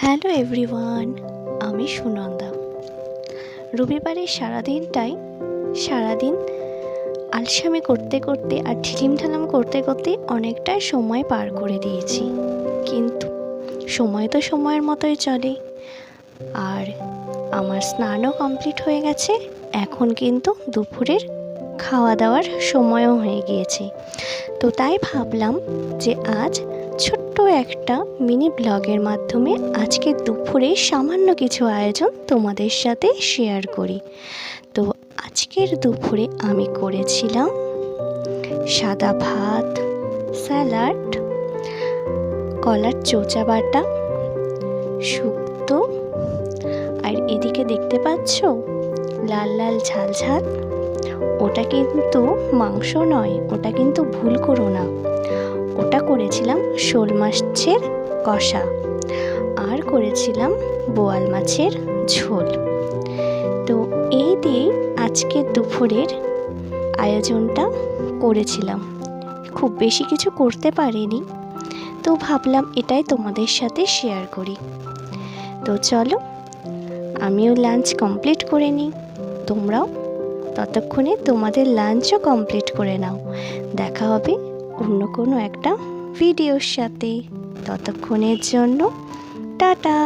Hello everyone, আমি সুনন্দা। রবিবারের সারাদিন আলসামি করতে করতে আর ঢিলিমঢালাম করতে করতে অনেকটাই সময় পার করে দিয়েছি, কিন্তু সময় তো সময়ের মতোই চলে। আর আমার স্নানও কমপ্লিট হয়ে গেছে, এখন কিন্তু দুপুরের খাওয়া দাওয়ার সময়ও হয়ে গিয়েছে। তো তাই ভাবলাম যে আজ ছোট্ট একটা মিনি ব্লগের মাধ্যমে আজকে দুপুরে সামান্য কিছু আয়োজন তোমাদের সাথে শেয়ার করি। তো আজকের দুপুরে আমি করেছিলাম সাদা ভাত, স্যালাড, কলার চোচা বাটা, শুক্তো, আর এদিকে দেখতে পাচ্ছ লাল লাল ঝাল ঝাল, ওটা কিন্তু মাংস নয়, ওটা কিন্তু ভুল করো না, ওটা করেছিলাম শোল মাছের কষা, আর করেছিলাম বোয়াল মাছের ঝোল। তো এই দিয়ে আজকের দুপুরের আয়োজনটা করেছিলাম। খুব বেশি কিছু করতে পারিনি, তো ভাবলাম এটাই তোমাদের সাথে শেয়ার করি। তো চলো আমিও লাঞ্চ কমপ্লিট করে নিই, তোমরাও ততক্ষণে তোমাদের লাঞ্চও কমপ্লিট করে নাও। দেখা হবে অন্য কোনো একটা ভিডিওর সাথে। ততক্ষণের জন্য টাটা।